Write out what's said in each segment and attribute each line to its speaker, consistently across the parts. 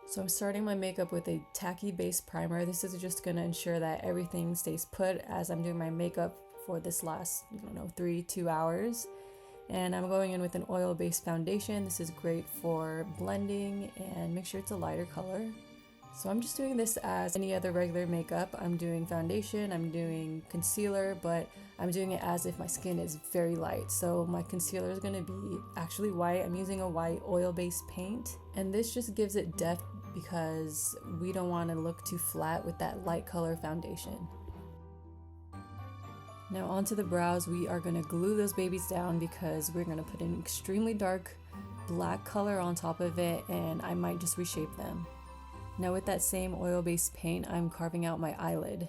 Speaker 1: So I'm starting my makeup with a tacky base primer. This is just going to ensure that everything stays put as I'm doing my makeup for this last, 2 hours. And I'm going in with an oil-based foundation. This is great for blending, and make sure it's a lighter color. So I'm just doing this as any other regular makeup. I'm doing foundation, I'm doing concealer, but I'm doing it as if my skin is very light. So my concealer is going to be actually white. I'm using a white oil-based paint, and this just gives it depth because we don't want to look too flat with that light color foundation. Now onto the brows, we are going to glue those babies down because we're going to put an extremely dark black color on top of it, and I might just reshape them. Now with that same oil-based paint, I'm carving out my eyelid.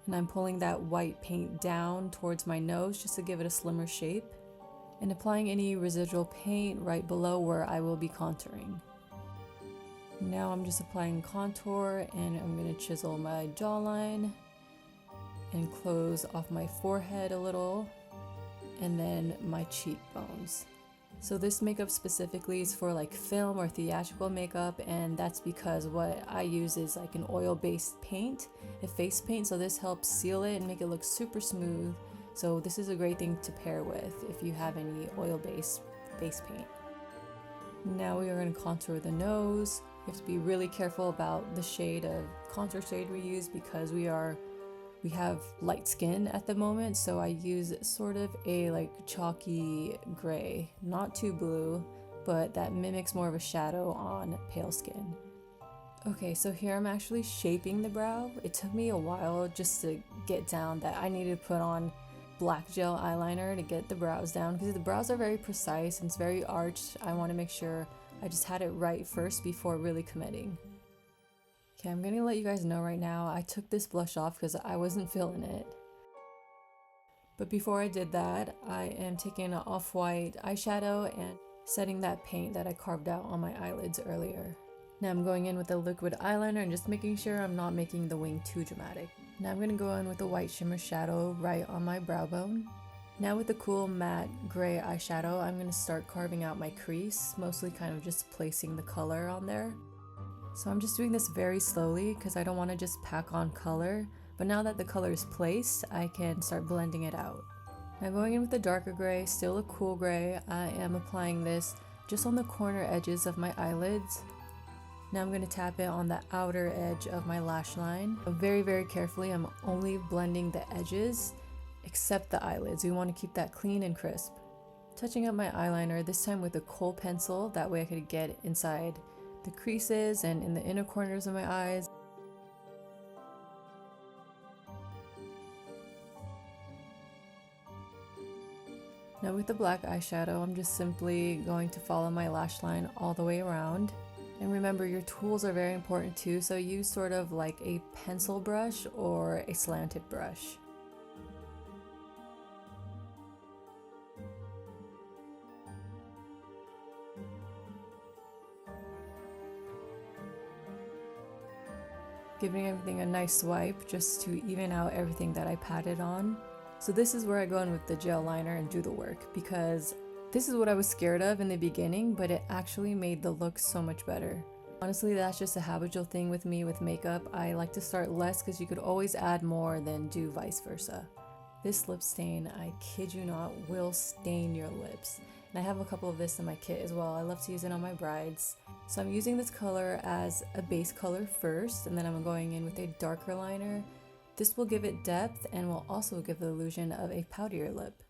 Speaker 1: And I'm pulling that white paint down towards my nose just to give it a slimmer shape, and applying any residual paint right below where I will be contouring. Now I'm just applying contour, and I'm going to chisel my jawline and close off my forehead a little, and then my cheekbones. So this makeup specifically is for like film or theatrical makeup, and that's because what I use is like an oil-based paint, a face paint, so this helps seal it and make it look super smooth. So this is a great thing to pair with if you have any oil-based face paint. Now we are going to contour the nose. You have to be really careful about the shade of contour shade we use because we have light skin at the moment, so I use sort of a like chalky gray, not too blue, but that mimics more of a shadow on pale skin. Okay, so here I'm actually shaping the brow. It took me a while just to get down that I needed to put on black gel eyeliner to get the brows down because the brows are very precise and it's very arched. I want to make sure I just had it right first before really committing. Okay, I'm gonna let you guys know right now, I took this blush off because I wasn't feeling it. But before I did that, I am taking an off-white eyeshadow and setting that paint that I carved out on my eyelids earlier. Now I'm going in with a liquid eyeliner and just making sure I'm not making the wing too dramatic. Now I'm gonna go in with a white shimmer shadow right on my brow bone. Now with the cool matte gray eyeshadow, I'm gonna start carving out my crease, mostly kind of just placing the color on there. So I'm just doing this very slowly because I don't want to just pack on color, but now that the color is placed, I can start blending it out. Now going in with a darker gray, still a cool gray, I am applying this just on the corner edges of my eyelids. Now I'm going to tap it on the outer edge of my lash line. Very, very carefully, I'm only blending the edges except the eyelids. We want to keep that clean and crisp. Touching up my eyeliner, this time with a kohl pencil, that way I could get inside the creases and in the inner corners of my eyes. Now with the black eyeshadow, I'm just simply going to follow my lash line all the way around. And remember, your tools are very important too, so use sort of like a pencil brush or a slanted brush. Giving everything a nice swipe just to even out everything that I patted on. So this is where I go in with the gel liner and do the work, because this is what I was scared of in the beginning, but it actually made the look so much better. Honestly, that's just a habitual thing with me with makeup. I like to start less because you could always add more than do vice versa. This lip stain, I kid you not, will stain your lips. And I have a couple of this in my kit as well. I love to use it on my brides. So I'm using this color as a base color first, and then I'm going in with a darker liner. This will give it depth and will also give the illusion of a poutier lip.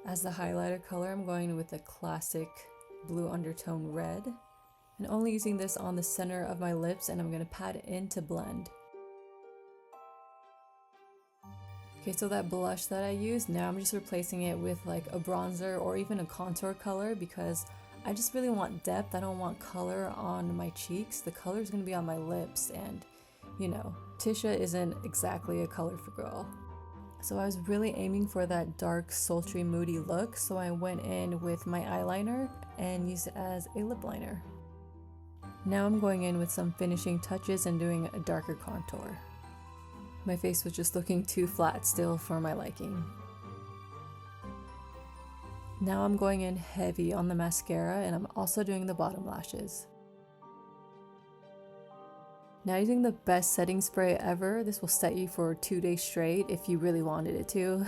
Speaker 1: As the highlighter color, I'm going with a classic blue undertone red, and only using this on the center of my lips, and I'm going to pat it in to blend. Okay, so that blush that I used, now I'm just replacing it with like a bronzer or even a contour color because I just really want depth. I don't want color on my cheeks. The color is going to be on my lips, and you know, Tisha isn't exactly a colorful girl. So I was really aiming for that dark, sultry, moody look, so I went in with my eyeliner and used it as a lip liner. Now I'm going in with some finishing touches and doing a darker contour. My face was just looking too flat still for my liking. Now I'm going in heavy on the mascara, and I'm also doing the bottom lashes. Now using the best setting spray ever, this will set you for 2 days straight if you really wanted it to.